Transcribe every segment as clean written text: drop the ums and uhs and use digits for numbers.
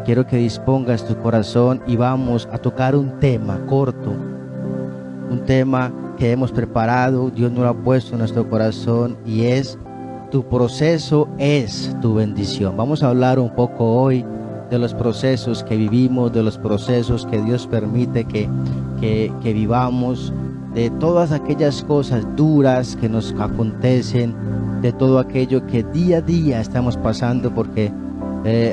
quiero que dispongas tu corazón y vamos a tocar un tema corto, un tema que hemos preparado, Dios nos lo ha puesto en nuestro corazón y es: tu proceso es tu bendición. Vamos a hablar un poco hoy de los procesos que vivimos, de los procesos que Dios permite que vivamos, de todas aquellas cosas duras que nos acontecen, de todo aquello que día a día estamos pasando, porque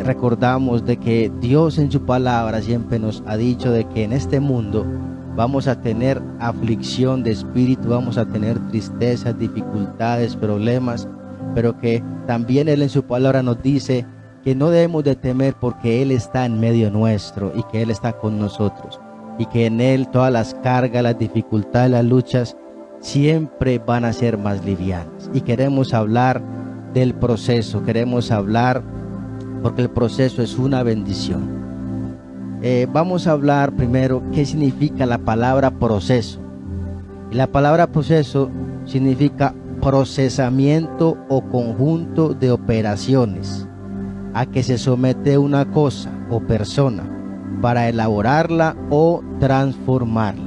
recordamos de que Dios en su palabra siempre nos ha dicho de que en este mundo vamos a tener aflicción de espíritu, vamos a tener tristezas, dificultades, problemas, pero que también Él en su palabra nos dice que no debemos de temer porque Él está en medio nuestro y que Él está con nosotros y que en Él todas las cargas, las dificultades, las luchas siempre van a ser más livianas. Y queremos hablar del proceso, queremos hablar porque el proceso es una bendición. Vamos a hablar primero qué significa la palabra proceso. Y la palabra proceso significa procesamiento o conjunto de operaciones a que se somete una cosa o persona para elaborarla o transformarla.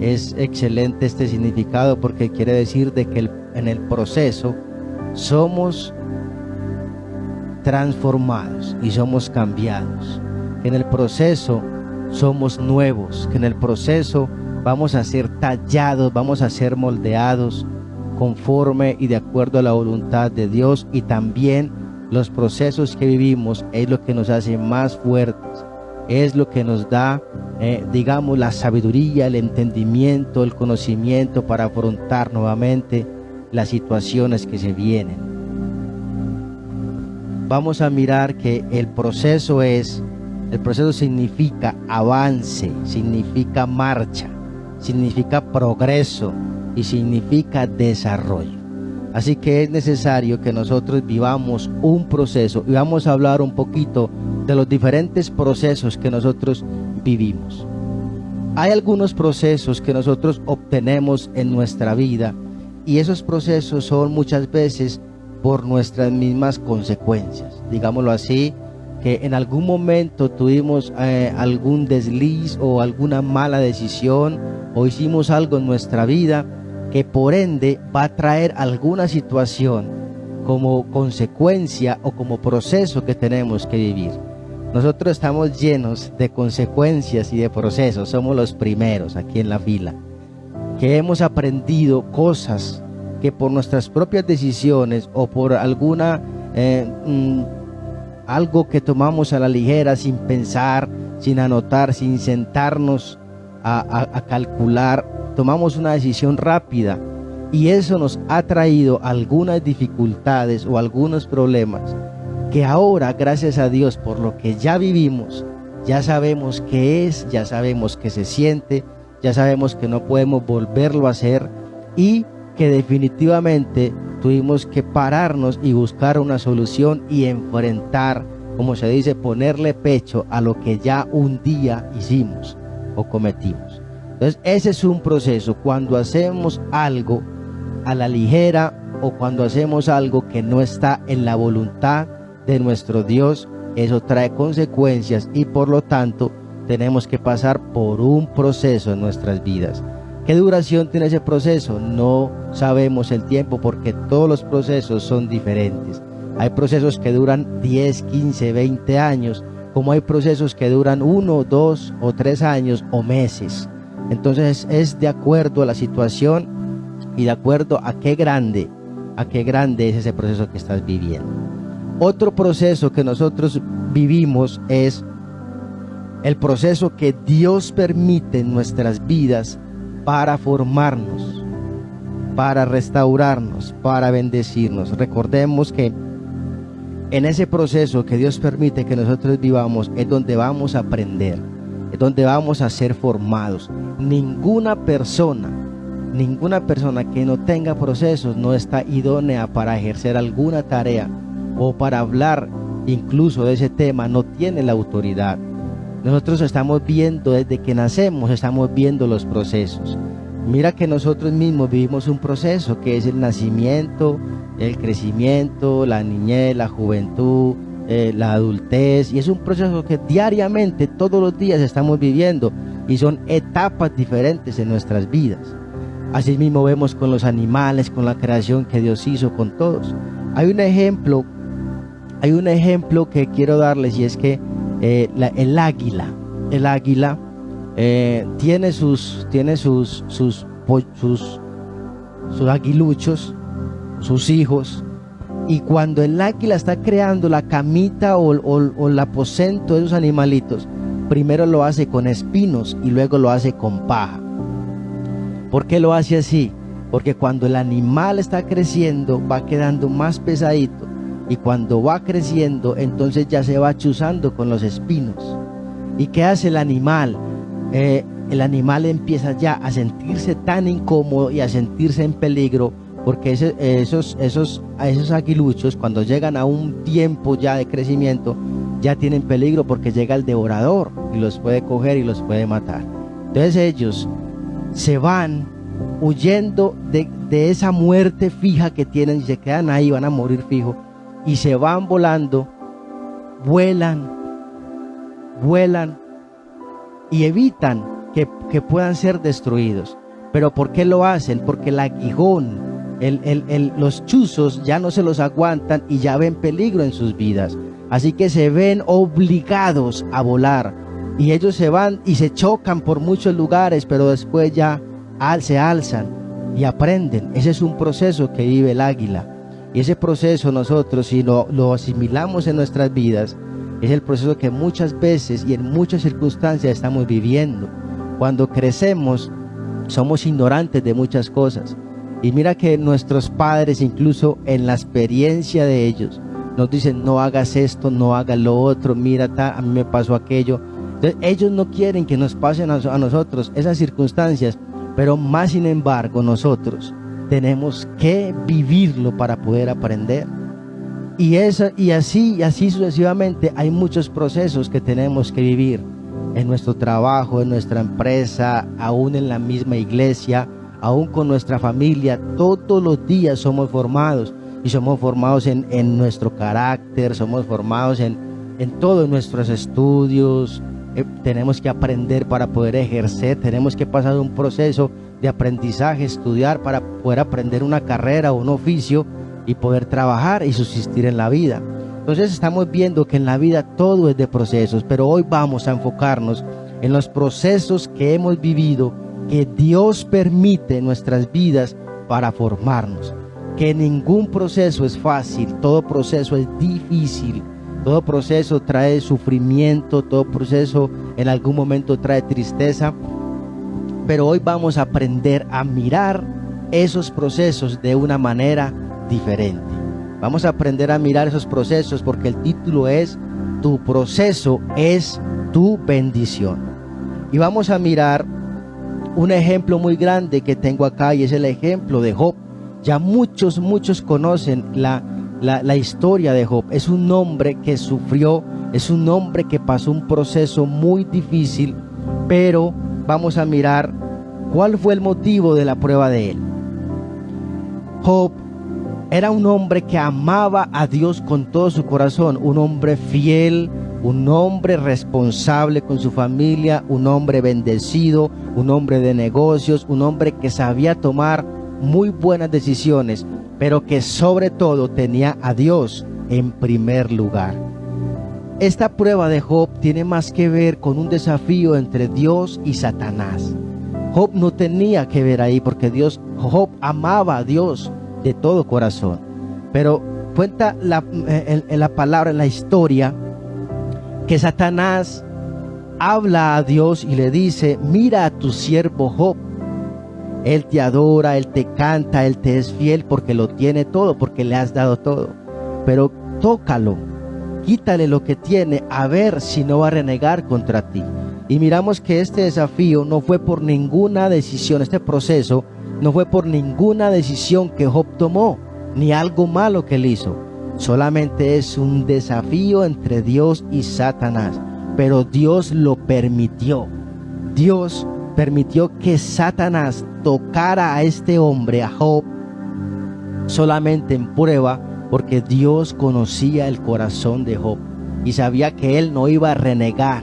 Es excelente este significado porque quiere decir de que en el proceso somos transformados y somos cambiados, que en el proceso somos nuevos, que en el proceso vamos a ser tallados, vamos a ser moldeados conforme y de acuerdo a la voluntad de Dios. Y también los procesos que vivimos es lo que nos hace más fuertes, es lo que nos da digamos la sabiduría, el entendimiento, el conocimiento para afrontar nuevamente las situaciones que se vienen. Vamos a mirar que el proceso significa avance, significa marcha, significa progreso y significa desarrollo. Así que es necesario que nosotros vivamos un proceso y vamos a hablar un poquito de los diferentes procesos que nosotros vivimos. Hay algunos procesos que nosotros obtenemos en nuestra vida y esos procesos son muchas veces por nuestras mismas consecuencias. Digámoslo así, que en algún momento tuvimos algún desliz o alguna mala decisión o hicimos algo en nuestra vida que por ende va a traer alguna situación como consecuencia o como proceso que tenemos que vivir. Nosotros estamos llenos de consecuencias y de procesos, somos los primeros aquí en la fila, que hemos aprendido cosas que por nuestras propias decisiones o por alguna algo que tomamos a la ligera, sin pensar, sin anotar, sin sentarnos a calcular, tomamos una decisión rápida y eso nos ha traído algunas dificultades o algunos problemas que ahora, gracias a Dios, por lo que ya vivimos, ya sabemos qué es, ya sabemos qué se siente, ya sabemos que no podemos volverlo a hacer y que definitivamente tuvimos que pararnos y buscar una solución y enfrentar, como se dice, ponerle pecho a lo que ya un día hicimos o cometimos. Entonces ese es un proceso, cuando hacemos algo a la ligera o cuando hacemos algo que no está en la voluntad de nuestro Dios, eso trae consecuencias y por lo tanto tenemos que pasar por un proceso en nuestras vidas. ¿Qué duración tiene ese proceso? No sabemos el tiempo porque todos los procesos son diferentes. Hay procesos que duran 10, 15, 20 años, como hay procesos que duran 1, 2 o 3 años o meses. Entonces es de acuerdo a la situación y de acuerdo a qué grande es ese proceso que estás viviendo. Otro proceso que nosotros vivimos es el proceso que Dios permite en nuestras vidas para formarnos, para restaurarnos, para bendecirnos. Recordemos que en ese proceso que Dios permite que nosotros vivamos es donde vamos a aprender, es donde vamos a ser formados. Ninguna persona que no tenga procesos no está idónea para ejercer alguna tarea o para hablar incluso de ese tema, no tiene la autoridad. Nosotros estamos viendo desde que nacemos, estamos viendo los procesos. Mira que nosotros mismos vivimos un proceso que es el nacimiento, el crecimiento, la niñez, la juventud, la adultez, y es un proceso que diariamente, todos los días estamos viviendo, y son etapas diferentes en nuestras vidas. Así mismo vemos con los animales, con la creación que Dios hizo, con todos. Hay un ejemplo que quiero darles, y es que el águila tiene sus aguiluchos, sus hijos, y cuando el águila está creando la camita o el aposento de esos animalitos, primero lo hace con espinos y luego lo hace con paja. ¿Por qué lo hace así? Porque cuando el animal está creciendo va quedando más pesadito, y cuando va creciendo entonces ya se va chuzando con los espinos. ¿Y qué hace el animal? El animal empieza ya a sentirse tan incómodo y a sentirse en peligro, porque esos aguiluchos, cuando llegan a un tiempo ya de crecimiento, ya tienen peligro, porque llega el devorador y los puede coger y los puede matar. Entonces ellos se van huyendo de esa muerte fija que tienen, y se quedan ahí, van a morir fijo, y se van volando, vuelan y evitan que puedan ser destruidos. ¿Pero por qué lo hacen? Porque el aguijón, los chuzos ya no se los aguantan y ya ven peligro en sus vidas. Así que se ven obligados a volar, y ellos se van y se chocan por muchos lugares, pero después ya se alzan y aprenden. Ese es un proceso que vive el águila, y ese proceso nosotros, si lo asimilamos en nuestras vidas, es el proceso que muchas veces y en muchas circunstancias estamos viviendo. Cuando crecemos somos ignorantes de muchas cosas, y mira que nuestros padres, incluso en la experiencia de ellos, nos dicen: no hagas esto, no hagas lo otro, mira, a mí me pasó aquello. Entonces ellos no quieren que nos pasen a nosotros esas circunstancias, pero más sin embargo nosotros tenemos que vivirlo para poder aprender. Y así sucesivamente hay muchos procesos que tenemos que vivir en nuestro trabajo, en nuestra empresa, aún en la misma iglesia, aún con nuestra familia. Todos los días somos formados, y somos formados en nuestro carácter, somos formados en todos nuestros estudios. Tenemos que aprender para poder ejercer, tenemos que pasar un proceso de aprendizaje, estudiar para poder aprender una carrera o un oficio y poder trabajar y subsistir en la vida. Entonces estamos viendo que en la vida todo es de procesos, pero hoy vamos a enfocarnos en los procesos que hemos vivido, que Dios permite en nuestras vidas para formarnos. Que ningún proceso es fácil, todo proceso es difícil, todo proceso trae sufrimiento, todo proceso en algún momento trae tristeza, pero hoy vamos a aprender a mirar esos procesos de una manera diferente. Vamos a aprender a mirar esos procesos, porque el título es: tu proceso es tu bendición. Y vamos a mirar un ejemplo muy grande que tengo acá, y es el ejemplo de Job. Ya muchos conocen la historia de Job. Es un hombre que sufrió, es un hombre que pasó un proceso muy difícil, pero vamos a mirar cuál fue el motivo de la prueba de él. Job era un hombre que amaba a Dios con todo su corazón, un hombre fiel, un hombre responsable con su familia, un hombre bendecido, un hombre de negocios, un hombre que sabía tomar muy buenas decisiones, pero que sobre todo tenía a Dios en primer lugar. Esta prueba de Job tiene más que ver con un desafío entre Dios y Satanás. Job no tenía que ver ahí, porque Job amaba a Dios de todo corazón, pero cuenta la palabra, en la historia, que Satanás habla a Dios y le dice: mira a tu siervo Job, él te adora, él te canta, él te es fiel porque lo tiene todo, porque le has dado todo, pero tócalo, quítale lo que tiene, a ver si no va a renegar contra ti. Y miramos que este desafío no fue por ninguna decisión, este proceso no fue por ninguna decisión que Job tomó, ni algo malo que él hizo. Solamente es un desafío entre Dios y Satanás, pero Dios lo permitió. Dios permitió que Satanás tocara a este hombre, a Job, solamente en prueba porque Dios conocía el corazón de Job y sabía que él no iba a renegar.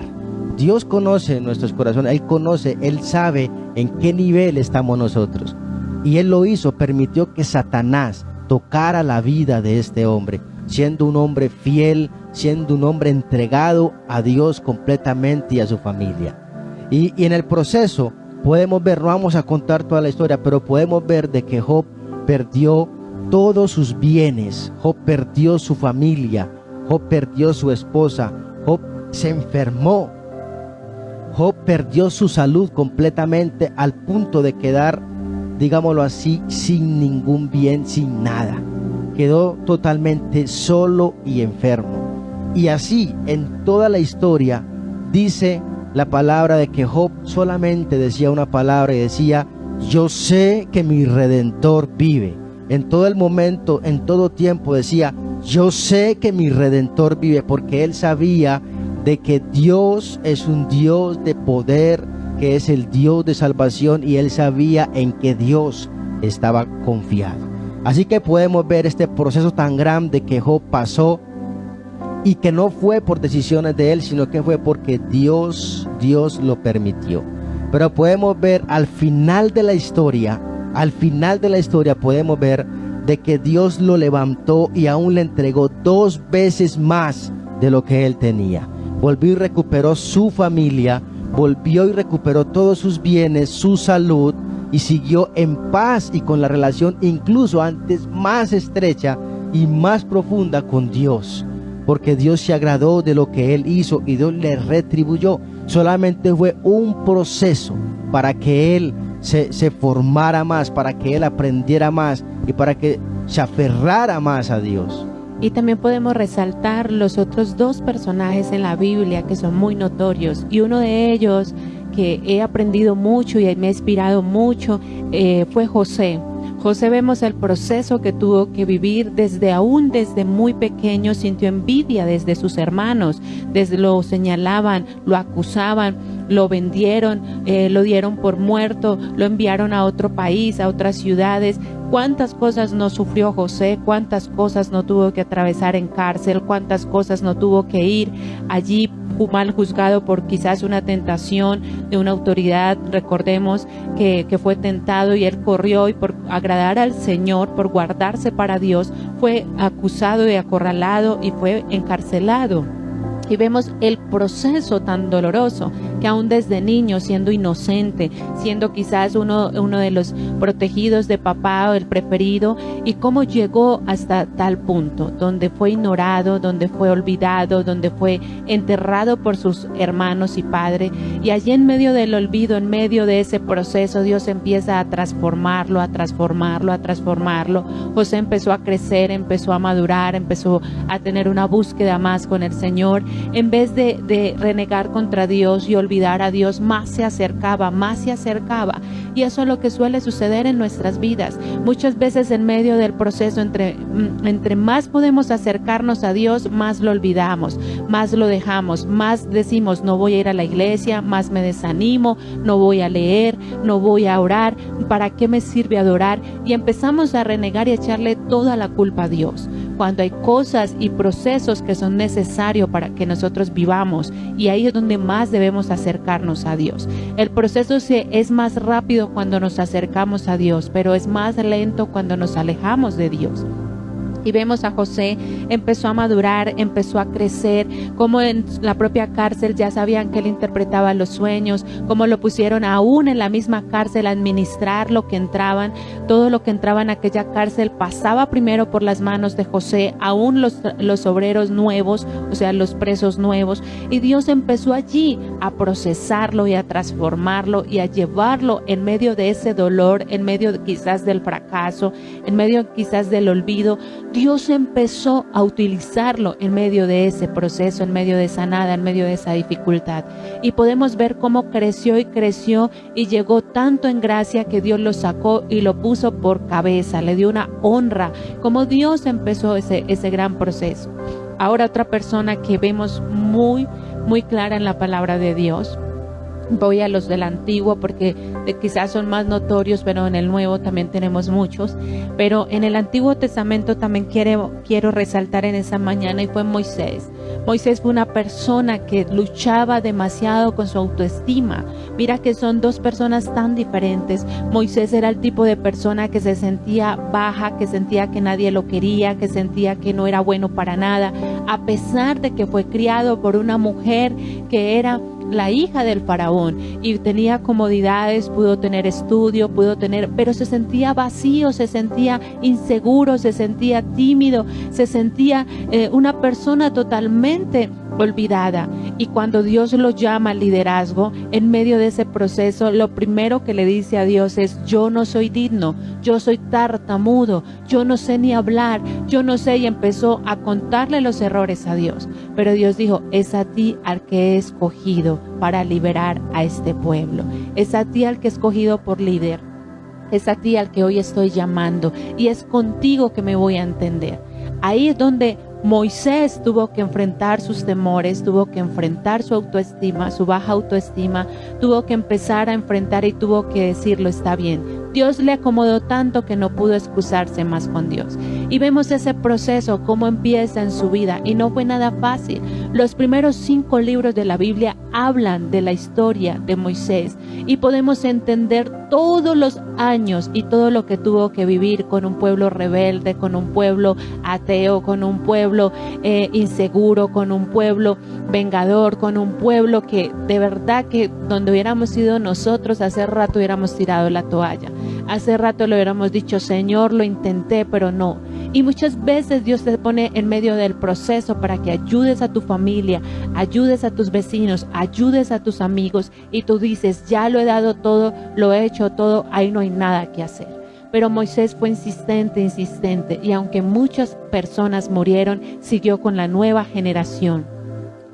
Dios conoce nuestros corazones, Él conoce, Él sabe en qué nivel estamos nosotros. Y Él lo hizo, permitió que Satanás tocara la vida de este hombre, siendo un hombre fiel, siendo un hombre entregado a Dios completamente y a su familia. Y en el proceso podemos ver, no vamos a contar toda la historia, pero podemos ver de que Job perdió todos sus bienes, Job perdió su familia, Job perdió su esposa, Job se enfermó, Job perdió su salud completamente al punto de quedar, digámoslo así, sin ningún bien, sin nada. Quedó totalmente solo y enfermo. Y así, en toda la historia, dice la palabra de que Job solamente decía una palabra y decía: yo sé que mi Redentor vive. En todo el momento, en todo tiempo decía: yo sé que mi Redentor vive, porque él sabía de que Dios es un Dios de poder, que es el Dios de salvación, y él sabía en que Dios estaba confiado. Así que podemos ver este proceso tan grande que Job pasó, y que no fue por decisiones de él, sino que fue porque Dios lo permitió. Pero podemos ver al final de la historia, podemos ver de que Dios lo levantó y aún le entregó 2 veces más de lo que él tenía. Volvió y recuperó su familia, volvió y recuperó todos sus bienes, su salud, y siguió en paz y con la relación incluso antes más estrecha y más profunda con Dios, porque Dios se agradó de lo que él hizo y Dios le retribuyó. Solamente fue un proceso para que él se formara más, para que él aprendiera más y para que se aferrara más a Dios. Y también podemos resaltar los otros 2 personajes en la Biblia que son muy notorios, y uno de ellos que he aprendido mucho y me ha inspirado mucho fue José. José, vemos el proceso que tuvo que vivir desde muy pequeño. Sintió envidia desde sus hermanos, desde lo señalaban, lo acusaban, lo vendieron, lo dieron por muerto, lo enviaron a otro país, a otras ciudades. Cuántas cosas no sufrió José, cuántas cosas no tuvo que atravesar en cárcel, cuántas cosas no tuvo que ir allí mal juzgado por quizás una tentación de una autoridad. Recordemos que fue tentado y él corrió, y por agradar al Señor, por guardarse para Dios, fue acusado y acorralado y fue encarcelado. Y vemos el proceso tan doloroso que aún desde niño, siendo inocente, siendo quizás uno de los protegidos de papá o el preferido, y cómo llegó hasta tal punto, donde fue ignorado, donde fue olvidado, donde fue enterrado por sus hermanos y padre. Y allí en medio del olvido, en medio de ese proceso, Dios empieza a transformarlo, a transformarlo, a transformarlo. José empezó a crecer, empezó a madurar, empezó a tener una búsqueda más con el Señor. En vez de renegar contra Dios y olvidar a Dios, más se acercaba, y eso es lo que suele suceder en nuestras vidas. Muchas veces en medio del proceso, entre más podemos acercarnos a Dios, más lo olvidamos, más lo dejamos, más decimos: no voy a ir a la iglesia, más me desanimo, no voy a leer, no voy a orar, ¿para qué me sirve adorar? Y empezamos a renegar y a echarle toda la culpa a Dios, cuando hay cosas y procesos que son necesarios para que nosotros vivamos, y ahí es donde más debemos acercarnos a Dios. El proceso es más rápido cuando nos acercamos a Dios, pero es más lento cuando nos alejamos de Dios. Y vemos a José, empezó a madurar, empezó a crecer, como en la propia cárcel ya sabían que él interpretaba los sueños, como lo pusieron aún en la misma cárcel a administrar lo que entraban. Todo lo que entraba en aquella cárcel pasaba primero por las manos de José, aún los obreros nuevos, o sea, los presos nuevos. Y Dios empezó allí a procesarlo y a transformarlo y a llevarlo en medio de ese dolor, en medio quizás del fracaso, en medio quizás del olvido. Dios empezó a utilizarlo en medio de ese proceso, en medio de esa nada, en medio de esa dificultad. Y podemos ver cómo creció y creció y llegó tanto en gracia que Dios lo sacó y lo puso por cabeza, le dio una honra, como Dios empezó ese gran proceso. Ahora otra persona que vemos muy clara en la palabra de Dios Voy a los del Antiguo porque quizás son más notorios, pero en el Nuevo también tenemos muchos. Pero en el Antiguo Testamento también quiero resaltar en esa mañana, y fue Moisés. Moisés fue una persona que luchaba demasiado con su autoestima. Mira que son dos personas tan diferentes. Moisés era el tipo de persona que se sentía baja, que sentía que nadie lo quería, que sentía que no era bueno para nada, a pesar de que fue criado por una mujer que era la hija del faraón y tenía comodidades, pudo tener estudio, pero se sentía vacío, se sentía inseguro, se sentía tímido, se sentía una persona totalmente olvidada. Y cuando Dios lo llama al liderazgo, en medio de ese proceso, lo primero que le dice a Dios es: yo no soy digno, yo soy tartamudo, yo no sé ni hablar, yo no sé, y empezó a contarle los errores a Dios. Pero Dios dijo: es a ti al que he escogido para liberar a este pueblo, es a ti al que he escogido por líder, es a ti al que hoy estoy llamando, y es contigo que me voy a entender. Ahí es donde Moisés tuvo que enfrentar sus temores, tuvo que enfrentar su autoestima, su baja autoestima, tuvo que empezar a enfrentar y tuvo que decirlo: está bien. Dios le acomodó tanto que no pudo excusarse más con Dios. Y vemos ese proceso, cómo empieza en su vida, y no fue nada fácil. Los primeros 5 libros de la Biblia hablan de la historia de Moisés, y podemos entender todos los años y todo lo que tuvo que vivir con un pueblo rebelde, con un pueblo ateo, con un pueblo inseguro, con un pueblo vengador, con un pueblo que de verdad que donde hubiéramos sido nosotros, hace rato hubiéramos tirado la toalla. Hace rato le hubiéramos dicho: Señor, lo intenté, pero no. Y muchas veces Dios te pone en medio del proceso para que ayudes a tu familia, ayudes a tus vecinos, ayudes a tus amigos, y tú dices: ya lo he dado todo, lo he hecho todo, ahí no hay nada que hacer. Pero Moisés fue insistente, y aunque muchas personas murieron, siguió con la nueva generación,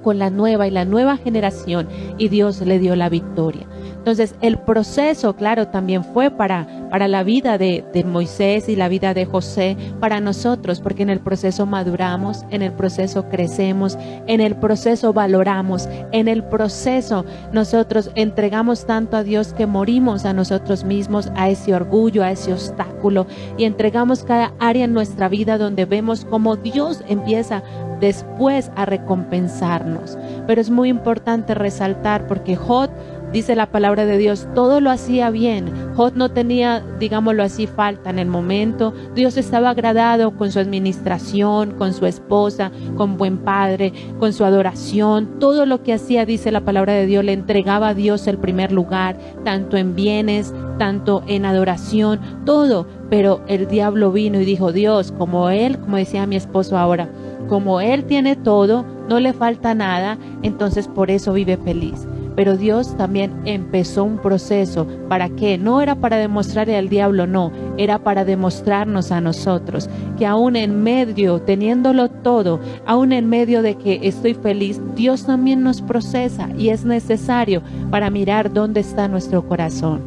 con la nueva generación, y Dios le dio la victoria. Entonces el proceso, claro, también fue para la vida de Moisés y la vida de José, para nosotros, porque en el proceso maduramos, en el proceso crecemos, en el proceso valoramos, en el proceso nosotros entregamos tanto a Dios que morimos a nosotros mismos, a ese orgullo, a ese obstáculo, y entregamos cada área en nuestra vida donde vemos cómo Dios empieza después a recompensarnos. Pero es muy importante resaltar, porque Jod, dice la palabra de Dios, todo lo hacía bien. Jod no tenía, digámoslo así, falta en el momento. Dios estaba agradado con su administración, con su esposa, con buen padre, con su adoración. Todo lo que hacía, dice la palabra de Dios, le entregaba a Dios el primer lugar, tanto en bienes, tanto en adoración, todo. Pero el diablo vino y dijo: Dios, como decía mi esposo ahora, como él tiene todo, no le falta nada, entonces por eso vive feliz. Pero Dios también empezó un proceso. ¿Para qué? No era para demostrarle al diablo, no. Era para demostrarnos a nosotros que aún en medio, teniéndolo todo, aún en medio de que estoy feliz, Dios también nos procesa, y es necesario para mirar dónde está nuestro corazón,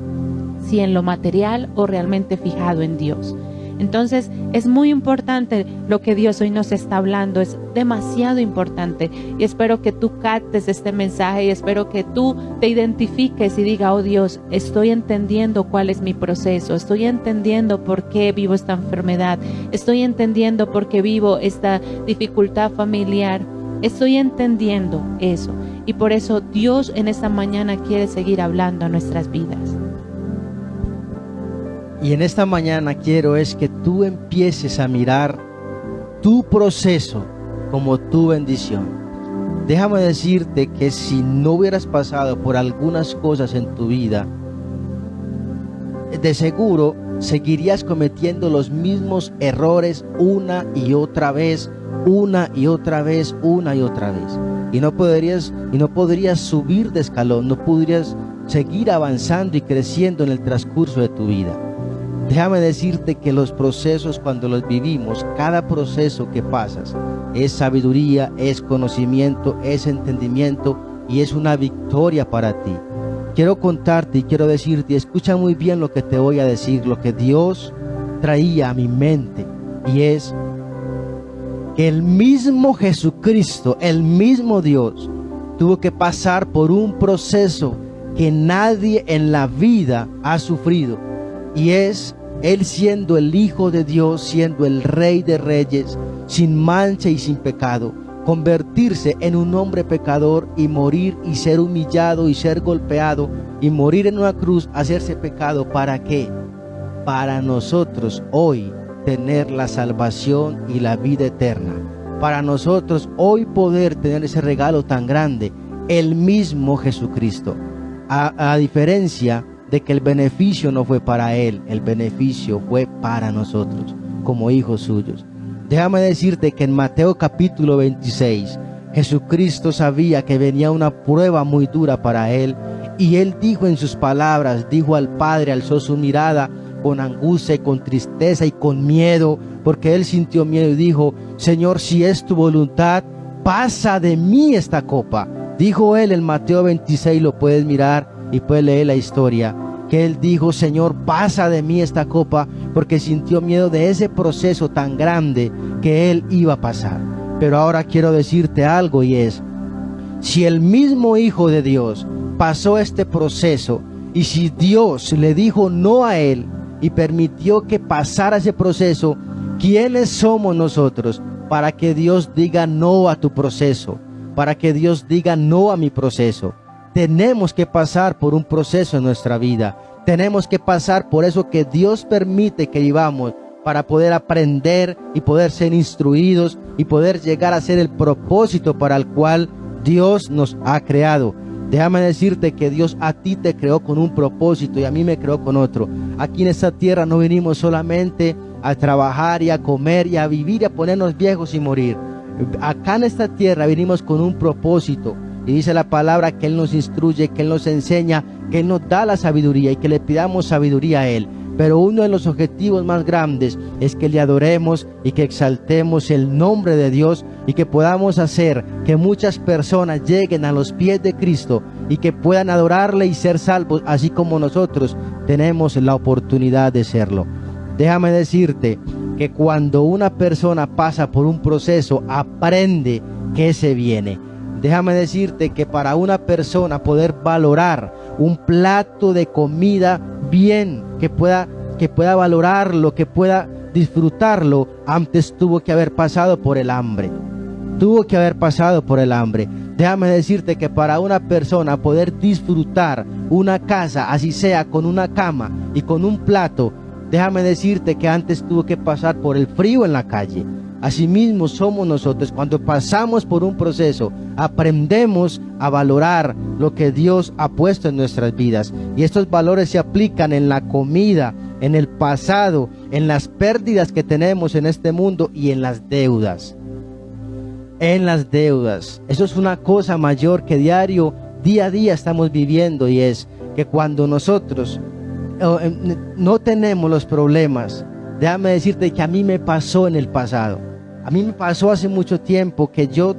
si en lo material o realmente fijado en Dios. Entonces es muy importante lo que Dios hoy nos está hablando, es demasiado importante, y espero que tú captes este mensaje, y espero que tú te identifiques y digas: oh Dios, estoy entendiendo cuál es mi proceso, estoy entendiendo por qué vivo esta enfermedad, estoy entendiendo por qué vivo esta dificultad familiar, estoy entendiendo eso, y por eso Dios en esta mañana quiere seguir hablando a nuestras vidas. Y en esta mañana quiero es que tú empieces a mirar tu proceso como tu bendición. Déjame decirte que si no hubieras pasado por algunas cosas en tu vida, de seguro seguirías cometiendo los mismos errores una y otra vez, y no podrías subir de escalón, no podrías seguir avanzando y creciendo en el transcurso de tu vida. Déjame decirte que los procesos, cuando los vivimos, cada proceso que pasas es sabiduría, es conocimiento, es entendimiento, y es una victoria para ti. Quiero contarte y quiero decirte, escucha muy bien lo que te voy a decir, lo que Dios traía a mi mente, y es que el mismo Jesucristo, el mismo Dios, tuvo que pasar por un proceso que nadie en la vida ha sufrido, y es Él siendo el Hijo de Dios, siendo el Rey de Reyes, sin mancha y sin pecado, convertirse en un hombre pecador y morir y ser humillado y ser golpeado y morir en una cruz, hacerse pecado. ¿Para qué? Para nosotros hoy tener la salvación y la vida eterna. Para nosotros hoy poder tener ese regalo tan grande, el mismo Jesucristo. A diferencia de que el beneficio no fue para Él, el beneficio fue para nosotros, como hijos suyos. Déjame decirte que en Mateo capítulo 26, Jesucristo sabía que venía una prueba muy dura para Él, y Él dijo en sus palabras, dijo al Padre, alzó su mirada con angustia y con tristeza y con miedo, porque Él sintió miedo y dijo: Señor, si es tu voluntad, pasa de mí esta copa. Dijo Él en Mateo 26, lo puedes mirar y puedes leer la historia, que Él dijo: Señor, pasa de mí esta copa, porque sintió miedo de ese proceso tan grande que Él iba a pasar. Pero ahora quiero decirte algo, y es: si el mismo Hijo de Dios pasó este proceso, y si Dios le dijo no a Él y permitió que pasara ese proceso, ¿quiénes somos nosotros para que Dios diga no a tu proceso? Para que Dios diga no a mi proceso. Tenemos que pasar por un proceso en nuestra vida. Tenemos que pasar por eso que Dios permite que vivamos, para poder aprender y poder ser instruidos y poder llegar a ser el propósito para el cual Dios nos ha creado. Déjame decirte que Dios a ti te creó con un propósito y a mí me creó con otro. Aquí en esta tierra no vinimos solamente a trabajar y a comer y a vivir y a ponernos viejos y morir. Acá en esta tierra vinimos con un propósito, y dice la palabra que Él nos instruye, que Él nos enseña, que Él nos da la sabiduría y que le pidamos sabiduría a Él. Pero uno de los objetivos más grandes es que le adoremos y que exaltemos el nombre de Dios, y que podamos hacer que muchas personas lleguen a los pies de Cristo y que puedan adorarle y ser salvos, así como nosotros tenemos la oportunidad de serlo. Déjame decirte que cuando una persona pasa por un proceso, aprende que se viene. Déjame decirte que para una persona poder valorar un plato de comida bien, que pueda valorarlo, que pueda disfrutarlo, antes tuvo que haber pasado por el hambre. Tuvo que haber pasado por el hambre. Déjame decirte que para una persona poder disfrutar una casa, así sea con una cama y con un plato, déjame decirte que antes tuvo que pasar por el frío en la calle. Asimismo somos nosotros. Cuando pasamos por un proceso, aprendemos a valorar lo que Dios ha puesto en nuestras vidas. Y estos valores se aplican en la comida, en el pasado, en las pérdidas que tenemos en este mundo y en las deudas. En las deudas. Eso es una cosa mayor que día a día estamos viviendo, y es que cuando nosotros no tenemos los problemas, déjame decirte que a mí me pasó en el pasado. A mí me pasó hace mucho tiempo que yo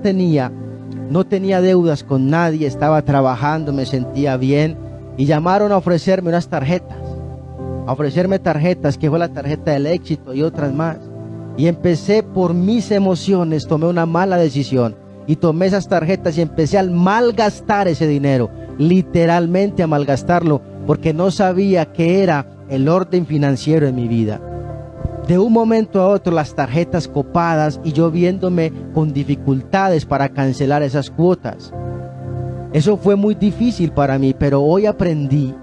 no tenía deudas con nadie, estaba trabajando, me sentía bien, y llamaron a ofrecerme unas tarjetas, que fue la tarjeta del éxito y otras más. Y empecé por mis emociones, tomé una mala decisión y tomé esas tarjetas y empecé a malgastar ese dinero, literalmente a malgastarlo, porque no sabía qué era el orden financiero en mi vida. De un momento a otro las tarjetas copadas y yo viéndome con dificultades para cancelar esas cuotas. Eso fue muy difícil para mí, pero hoy aprendí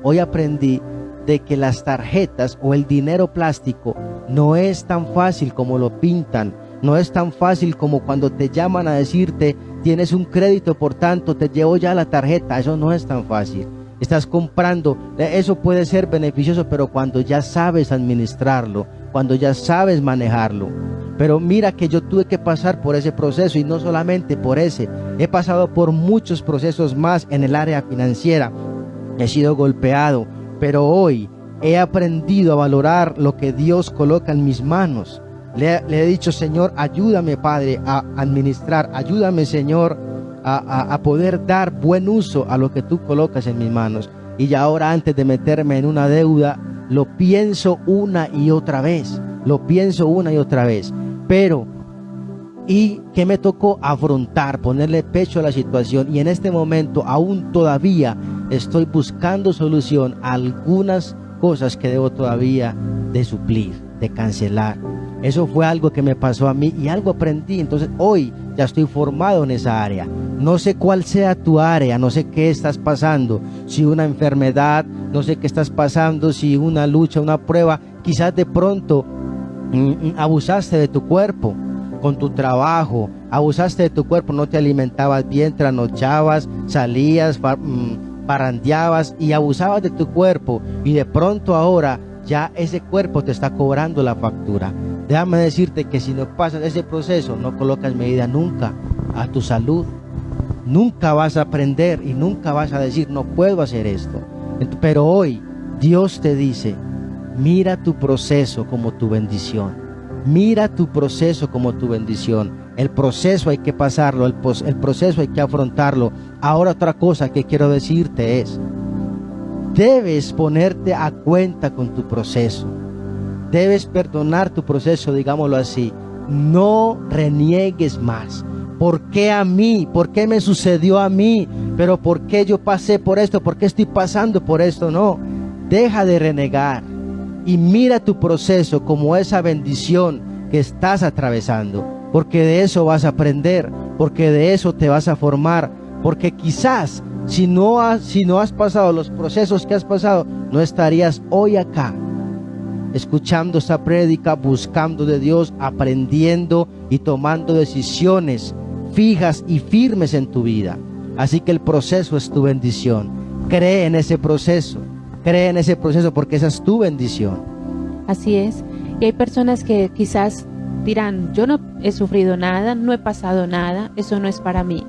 de que las tarjetas o el dinero plástico no es tan fácil como lo pintan. No es tan fácil como cuando te llaman a decirte: tienes un crédito, por tanto te llevo ya la tarjeta. Eso no es tan fácil. Estás comprando, eso puede ser beneficioso, pero cuando ya sabes administrarlo, cuando ya sabes manejarlo. Pero mira que yo tuve que pasar por ese proceso, y no solamente por ese, he pasado por muchos procesos más en el área financiera. He sido golpeado, pero hoy he aprendido a valorar lo que Dios coloca en mis manos. Le he dicho: Señor, ayúdame, Padre, a administrar, ayúdame, Señor, a poder dar buen uso a lo que tú colocas en mis manos. Y ya ahora, antes de meterme en una deuda, lo pienso una y otra vez, pero ¿y qué me tocó? Afrontar, ponerle pecho a la situación, y en este momento aún todavía estoy buscando solución a algunas cosas que debo todavía de suplir, de cancelar. Eso fue algo que me pasó a mí y algo aprendí. Entonces hoy ya estoy formado en esa área. No sé cuál sea tu área, no sé qué estás pasando, si una enfermedad, no sé qué estás pasando, si una lucha, una prueba. Quizás de pronto abusaste de tu cuerpo con tu trabajo, abusaste de tu cuerpo, no te alimentabas bien, trasnochabas, salías, parrandeabas y abusabas de tu cuerpo, y de pronto ahora ya ese cuerpo te está cobrando la factura. Déjame decirte que si no pasas ese proceso, no colocas medida nunca a tu salud, nunca vas a aprender y nunca vas a decir no puedo hacer esto. Pero hoy Dios te dice: mira tu proceso como tu bendición, mira tu proceso como tu bendición. El proceso hay que pasarlo, el proceso hay que afrontarlo. Ahora otra cosa que quiero decirte es: debes ponerte a cuenta con tu proceso, debes perdonar tu proceso, digámoslo así. No reniegues más. ¿Por qué a mí? ¿Por qué me sucedió a mí? ¿Pero por qué yo pasé por esto? ¿Por qué estoy pasando por esto? No, deja de renegar y mira tu proceso como esa bendición que estás atravesando, porque de eso vas a aprender, porque de eso te vas a formar, porque quizás si no has pasado los procesos que has pasado, no estarías hoy acá escuchando esta prédica, buscando de Dios, aprendiendo y tomando decisiones fijas y firmes en tu vida. Así que el proceso es tu bendición. Cree en ese proceso porque esa es tu bendición. Así es. Y hay personas que quizás dirán: yo no he sufrido nada, no he pasado nada, eso no es para mí.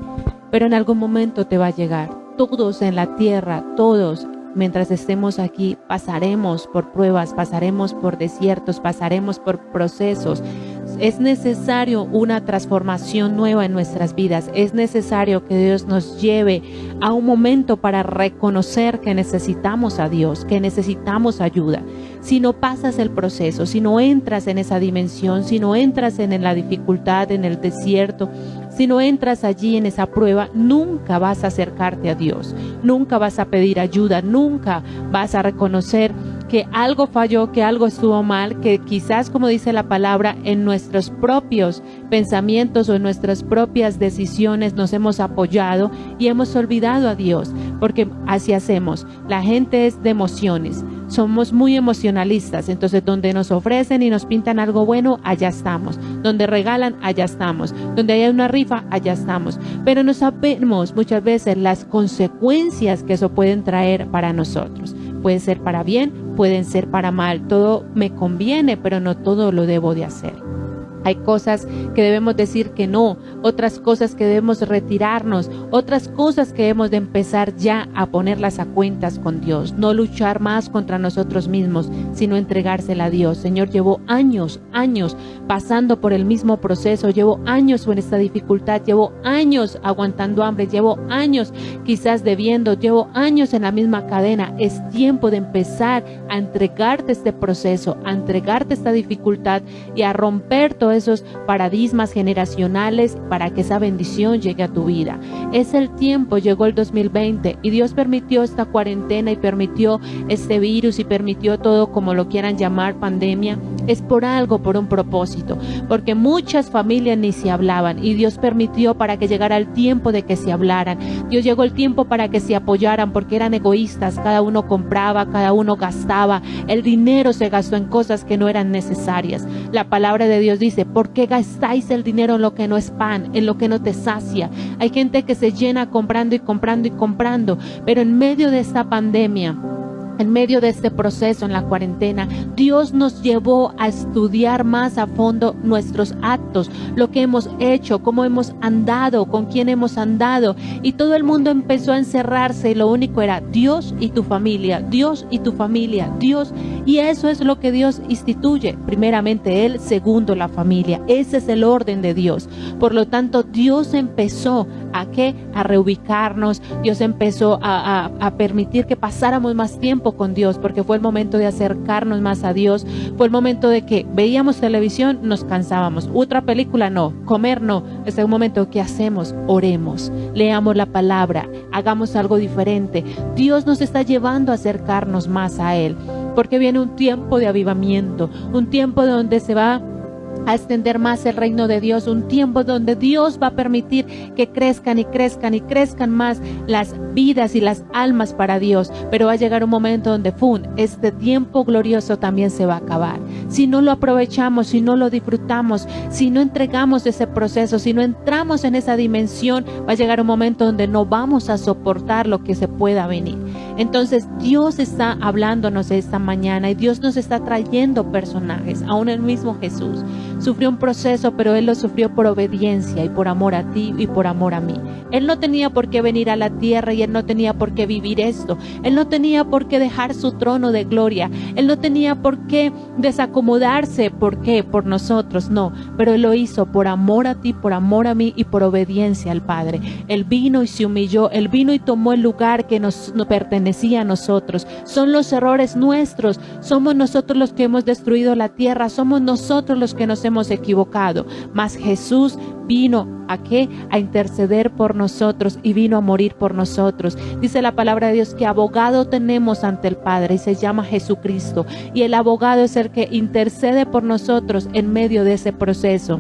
Pero en algún momento te va a llegar. Todos en la tierra, todos, mientras estemos aquí, pasaremos por pruebas, pasaremos por desiertos, pasaremos por procesos. Es necesario una transformación nueva en nuestras vidas. Es necesario que Dios nos lleve a un momento para reconocer que necesitamos a Dios, que necesitamos ayuda. Si no pasas el proceso, si no entras en esa dimensión, si no entras en la dificultad, en el desierto, si no entras allí en esa prueba, nunca vas a acercarte a Dios, nunca vas a pedir ayuda, nunca vas a reconocer que algo falló, que algo estuvo mal, que quizás, como dice la palabra, en nuestros propios pensamientos o en nuestras propias decisiones nos hemos apoyado y hemos olvidado a Dios, porque así hacemos. La gente es de emociones, somos muy emocionalistas. Entonces, donde nos ofrecen y nos pintan algo bueno, allá estamos. Donde regalan, allá estamos. Donde hay una rifa, allá estamos. Pero no sabemos muchas veces las consecuencias que eso pueden traer para nosotros. Puede ser para bien, pueden ser para mal. Todo me conviene, pero no todo lo debo de hacer. Hay cosas que debemos decir que no, otras cosas que debemos retirarnos, otras cosas que debemos de empezar ya a ponerlas a cuentas con Dios. No luchar más contra nosotros mismos, sino entregársela a Dios. Señor, llevo años pasando por el mismo proceso, llevo años en esta dificultad, llevo años aguantando hambre, llevo años quizás debiendo, llevo años en la misma cadena. Es tiempo de empezar a entregarte este proceso, a entregarte esta dificultad y a romper todos esos paradigmas generacionales para que esa bendición llegue a tu vida. Es el tiempo, llegó el 2020 y Dios permitió esta cuarentena y permitió este virus y permitió todo, como lo quieran llamar, pandemia. Es por algo, por un propósito, porque muchas familias ni se hablaban y Dios permitió para que llegara el tiempo de que se hablaran. Dios llegó el tiempo para que se apoyaran, porque eran egoístas, cada uno compraba, cada uno gastaba, el dinero se gastó en cosas que no eran necesarias. La palabra de Dios dice: ¿por qué gastáis el dinero en lo que no es pan, en lo que no te sacia? Hay gente que se llena comprando y comprando y comprando, pero en medio de esta pandemia, en medio de este proceso, en la cuarentena, Dios nos llevó a estudiar más a fondo nuestros actos, lo que hemos hecho, cómo hemos andado, con quién hemos andado, y todo el mundo empezó a encerrarse y lo único era Dios y tu familia, Dios y tu familia, Dios, y eso es lo que Dios instituye, primeramente Él, segundo la familia. Ese es el orden de Dios. Por lo tanto, Dios empezó ¿a qué? A reubicarnos. Dios empezó a permitir que pasáramos más tiempo con Dios, porque fue el momento de acercarnos más a Dios. Fue el momento de que veíamos televisión, nos cansábamos. Otra película, no. Comer, no. Es el momento que hacemos, oremos, leamos la palabra, hagamos algo diferente. Dios nos está llevando a acercarnos más a Él, porque viene un tiempo de avivamiento, un tiempo donde se va a extender más el reino de Dios, un tiempo donde Dios va a permitir que crezcan y crezcan y crezcan más las vidas y las almas para Dios, pero va a llegar un momento donde este tiempo glorioso también se va a acabar. Si no lo aprovechamos, si no lo disfrutamos, si no entregamos ese proceso, si no entramos en esa dimensión, va a llegar un momento donde no vamos a soportar lo que se pueda venir. Entonces Dios está hablándonos esta mañana y Dios nos está trayendo personajes, aún el mismo Jesús sufrió un proceso, pero Él lo sufrió por obediencia y por amor a ti y por amor a mí. Él no tenía por qué venir a la tierra y Él no tenía por qué vivir esto. Él no tenía por qué dejar su trono de gloria. Él no tenía por qué desacomodarse. ¿Por qué? Por nosotros, no. Pero Él lo hizo por amor a ti, por amor a mí y por obediencia al Padre. Él vino y se humilló. Él vino y tomó el lugar que nos pertenecía a nosotros. Son los errores nuestros. Somos nosotros los que hemos destruido la tierra. Somos nosotros los que nos hemos equivocado, mas Jesús vino ¿a qué? A interceder por nosotros y vino a morir por nosotros. Dice la palabra de Dios que abogado tenemos ante el Padre y se llama Jesucristo, y el abogado es el que intercede por nosotros en medio de ese proceso.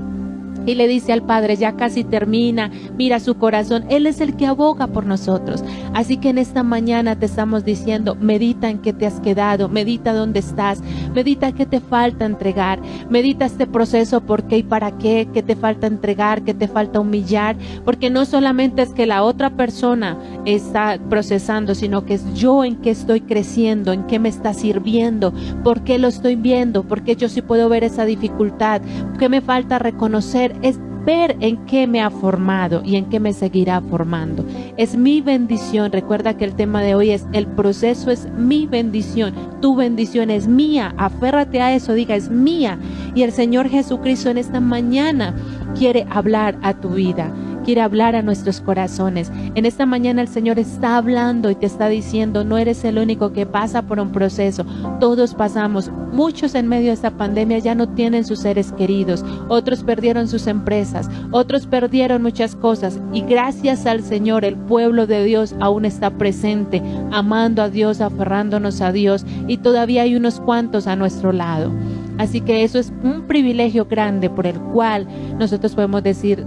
Y le dice al Padre, ya casi termina, mira su corazón, Él es el que aboga por nosotros. Así que en esta mañana te estamos diciendo, medita en qué te has quedado, medita dónde estás, medita qué te falta entregar, medita este proceso, por qué y para qué te falta entregar, qué te falta humillar, porque no solamente es que la otra persona está procesando, sino que es yo en qué estoy creciendo, en qué me está sirviendo, por qué lo estoy viendo, porque yo sí puedo ver esa dificultad, qué me falta reconocer. Es ver en qué me ha formado y en qué me seguirá formando. Es mi bendición. Recuerda que el tema de hoy es el proceso es mi bendición. Tu bendición es mía. Aférrate a eso, diga es mía. Y el Señor Jesucristo en esta mañana quiere hablar a tu vida. Quiere hablar a nuestros corazones. En esta mañana el Señor está hablando y te está diciendo, no eres el único que pasa por un proceso. Todos pasamos. Muchos en medio de esta pandemia ya no tienen sus seres queridos. Otros perdieron sus empresas. Otros perdieron muchas cosas. Y gracias al Señor, el pueblo de Dios aún está presente, amando a Dios, aferrándonos a Dios. Y todavía hay unos cuantos a nuestro lado. Así que eso es un privilegio grande por el cual nosotros podemos decir,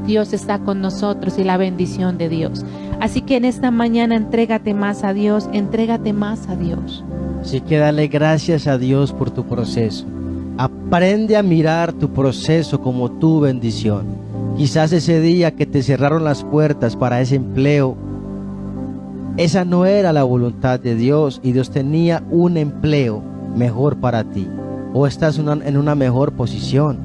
Dios está con nosotros y la bendición de Dios. Así que en esta mañana entrégate más a Dios, entrégate más a Dios. Así que dale gracias a Dios por tu proceso. Aprende a mirar tu proceso como tu bendición. Quizás ese día que te cerraron las puertas para ese empleo, esa no era la voluntad de Dios y Dios tenía un empleo mejor para ti. O estás en una mejor posición,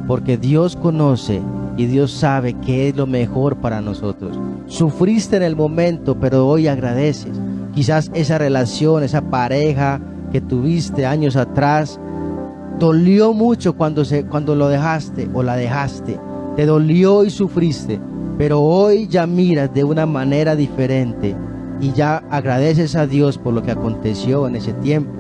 porque Dios conoce y Dios sabe qué es lo mejor para nosotros. Sufriste en el momento, pero hoy agradeces. Quizás esa relación, esa pareja que tuviste años atrás, dolió mucho cuando lo dejaste o la dejaste. Te dolió y sufriste, pero hoy ya miras de una manera diferente y ya agradeces a Dios por lo que aconteció en ese tiempo.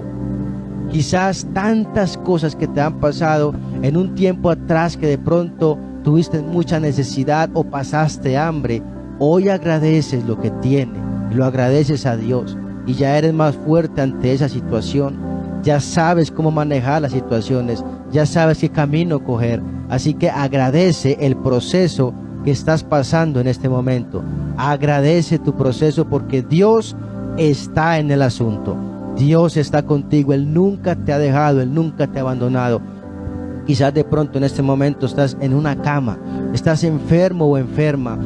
Quizás tantas cosas que te han pasado en un tiempo atrás que de pronto tuviste mucha necesidad o pasaste hambre, hoy agradeces lo que tienes y lo agradeces a Dios y ya eres más fuerte ante esa situación. Ya sabes cómo manejar las situaciones, ya sabes qué camino coger, así que agradece el proceso que estás pasando en este momento. Agradece tu proceso porque Dios está en el asunto. Dios está contigo, Él nunca te ha dejado, Él nunca te ha abandonado. Quizás de pronto en este momento estás en una cama, estás enfermo o enferma,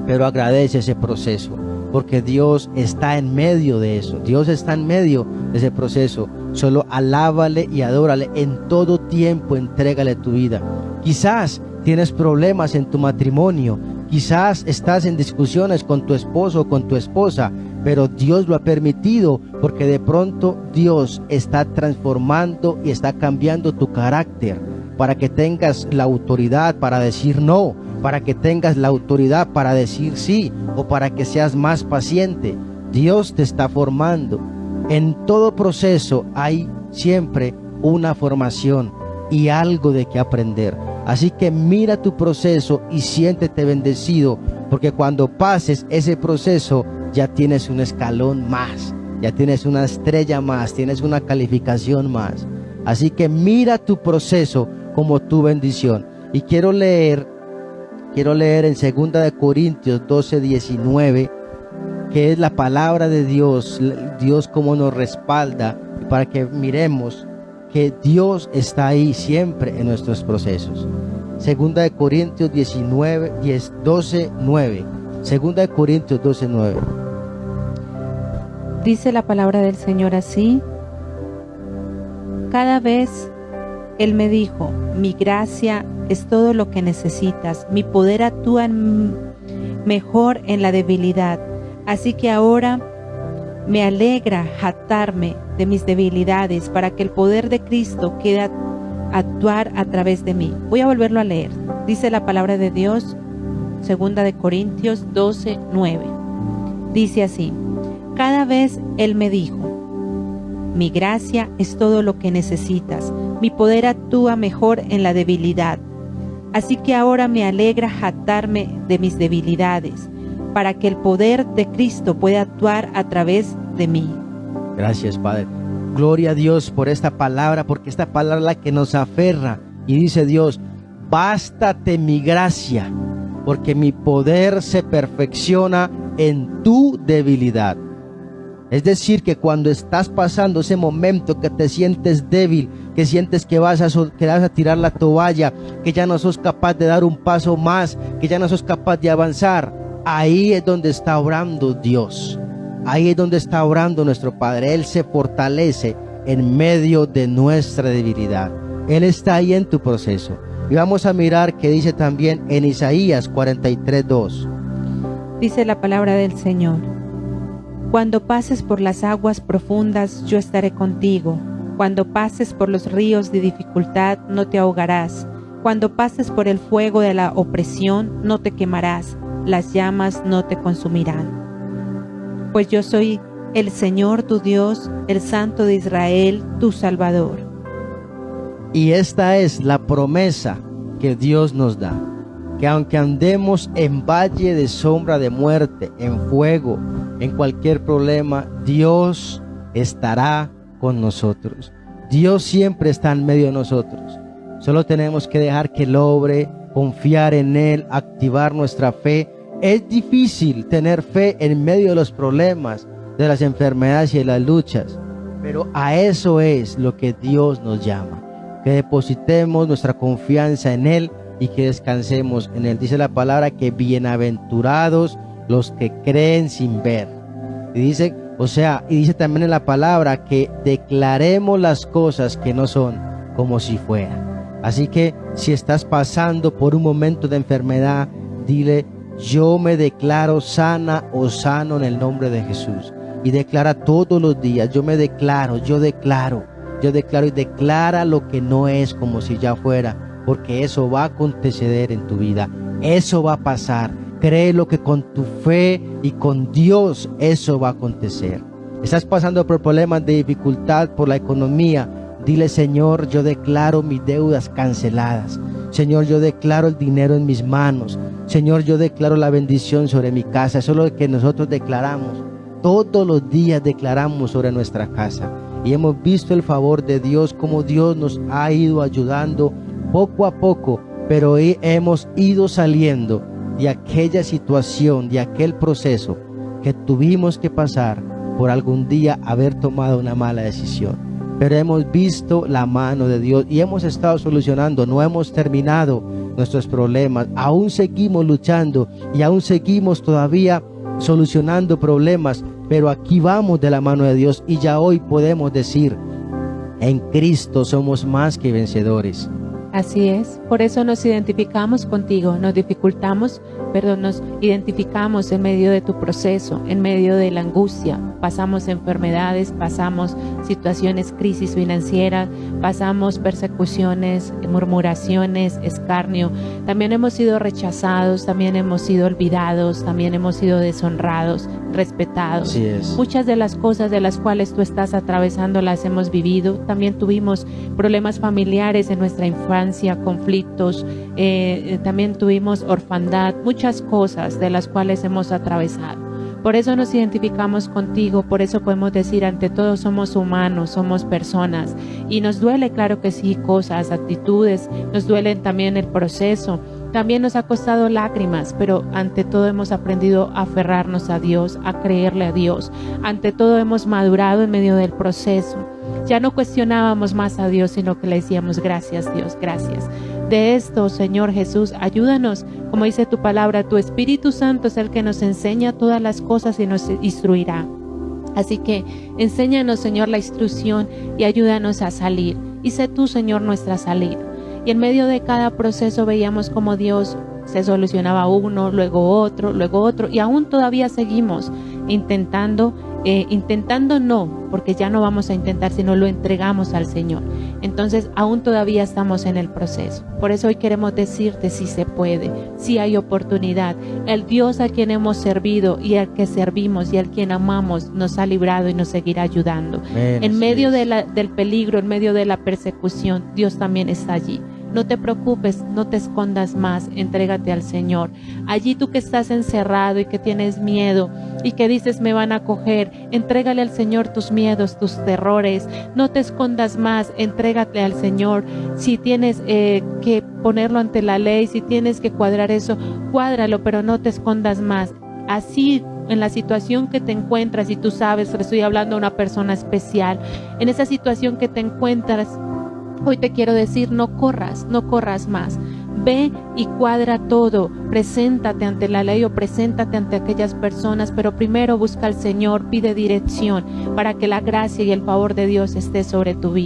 pero agradece ese proceso, porque Dios está en medio de eso. Dios está en medio de ese proceso. Solo alábale y adórale en todo tiempo, entrégale tu vida. Quizás tienes problemas en tu matrimonio, quizás estás en discusiones con tu esposo o con tu esposa, pero Dios lo ha permitido porque de pronto Dios está transformando y está cambiando tu carácter. para que tengas la autoridad para decir no, para que tengas la autoridad para decir sí, o para que seas más paciente. Dios te está formando. En todo proceso hay siempre una formación y algo de qué aprender. Así que mira tu proceso y siéntete bendecido, porque cuando pases ese proceso ya tienes un escalón más, ya tienes una estrella más, tienes una calificación más. Así que mira tu proceso como tu bendición. Y quiero leer en 2 de Corintios 12:19, que es la palabra de Dios, Dios como nos respalda, para que miremos que Dios está ahí siempre en nuestros procesos. 2 de Corintios 12:9. 2 de Corintios 12:9. Dice la palabra del Señor así: cada vez Él me dijo, mi gracia es todo lo que necesitas, mi poder actúa mejor en la debilidad. Así que ahora me alegra jactarme de mis debilidades para que el poder de Cristo quede actuar a través de mí. Voy a volverlo a leer. Dice la palabra de Dios, 2 de Corintios 12:9. Dice así: cada vez Él me dijo, mi gracia es todo lo que necesitas, mi poder actúa mejor en la debilidad. Así que ahora me alegra jactarme de mis debilidades, para que el poder de Cristo pueda actuar a través de mí. Gracias, Padre. Gloria a Dios por esta palabra, porque esta palabra es la que nos aferra. Y dice Dios, bástate mi gracia, porque mi poder se perfecciona en tu debilidad. Es decir, que cuando estás pasando ese momento que te sientes débil, que sientes que vas a tirar la toalla, que ya no sos capaz de dar un paso más, que ya no sos capaz de avanzar, ahí es donde está obrando Dios. Ahí es donde está obrando nuestro Padre. Él se fortalece en medio de nuestra debilidad. Él está ahí en tu proceso. Y vamos a mirar que dice también en Isaías 43:2. Dice la palabra del Señor: cuando pases por las aguas profundas, yo estaré contigo. Cuando pases por los ríos de dificultad, no te ahogarás. Cuando pases por el fuego de la opresión, no te quemarás. Las llamas no te consumirán. Pues yo soy el Señor tu Dios, el Santo de Israel, tu Salvador. Y esta es la promesa que Dios nos da, que aunque andemos en valle de sombra de muerte, en fuego, en cualquier problema, Dios estará con nosotros. Dios siempre está en medio de nosotros. Solo tenemos que dejar que Él obre, confiar en Él, activar nuestra fe. Es difícil tener fe en medio de los problemas, de las enfermedades y de las luchas, pero a eso es lo que Dios nos llama, que depositemos nuestra confianza en Él y que descansemos en Él. Dice la palabra que bienaventurados los que creen sin ver. Y dice también en la palabra que declaremos las cosas que no son como si fueran. Así que si estás pasando por un momento de enfermedad, dile: yo me declaro sana o sano en el nombre de Jesús. Y declara todos los días: yo me declaro, yo declaro, y declara lo que no es como si ya fuera, porque eso va a acontecer en tu vida, eso va a pasar. Créelo que con tu fe y con Dios eso va a acontecer. Estás pasando por problemas de dificultad por la economía, dile: Señor, yo declaro mis deudas canceladas. Señor, yo declaro el dinero en mis manos. Señor, yo declaro la bendición sobre mi casa. Eso es lo que nosotros declaramos. Todos los días declaramos sobre nuestra casa. Y hemos visto el favor de Dios, como Dios nos ha ido ayudando poco a poco, pero hoy hemos ido saliendo de aquella situación, de aquel proceso que tuvimos que pasar por algún día haber tomado una mala decisión. Pero hemos visto la mano de Dios y hemos estado solucionando, no hemos terminado nuestros problemas, aún seguimos luchando y aún seguimos todavía solucionando problemas, pero aquí vamos de la mano de Dios y ya hoy podemos decir: en Cristo somos más que vencedores. Así es, por eso nos identificamos contigo, nos identificamos en medio de tu proceso, en medio de la angustia. Pasamos enfermedades, pasamos situaciones, crisis financieras, pasamos persecuciones, murmuraciones, escarnio. También hemos sido rechazados, también hemos sido olvidados, también hemos sido deshonrados, respetados. Así es. Muchas de las cosas de las cuales tú estás atravesando las hemos vivido. También tuvimos problemas familiares en nuestra infancia, conflictos, también tuvimos orfandad, muchas cosas de las cuales hemos atravesado. Por eso nos identificamos contigo, por eso podemos decir, ante todo somos humanos, somos personas, y nos duele, claro que sí, cosas, actitudes, nos duelen también el proceso, también nos ha costado lágrimas, pero ante todo hemos aprendido a aferrarnos a Dios, a creerle a Dios. Ante todo hemos madurado en medio del proceso. Ya no cuestionábamos más a Dios, sino que le decíamos, gracias Dios, gracias. De esto, Señor Jesús, ayúdanos, como dice tu palabra, tu Espíritu Santo es el que nos enseña todas las cosas y nos instruirá. Así que enséñanos, Señor, la instrucción y ayúdanos a salir. Y sé tú, Señor, nuestra salida. Y en medio de cada proceso veíamos como Dios se solucionaba uno, luego otro, y aún todavía seguimos intentando no, porque ya no vamos a intentar, sino lo entregamos al Señor. Entonces aún todavía estamos en el proceso. Por eso hoy queremos decirte si se puede, si hay oportunidad. El Dios a quien hemos servido y al que servimos y al quien amamos nos ha librado y nos seguirá ayudando. En medio del peligro, en medio de la persecución, Dios también está allí. No te preocupes, no te escondas más, entrégate al Señor. Allí tú que estás encerrado y que tienes miedo y que dices me van a coger, entrégale al Señor tus miedos, tus terrores. No te escondas más, entrégate al Señor. Si tienes que ponerlo ante la ley, si tienes que cuadrar eso, cuádralo, pero no te escondas más. Así en la situación que te encuentras, y tú sabes que estoy hablando a una persona especial, en esa situación que te encuentras, hoy te quiero decir, no corras más. Ve y cuadra todo, preséntate ante la ley o preséntate ante aquellas personas, pero primero busca al Señor, pide dirección para que la gracia y el favor de Dios esté sobre tu vida.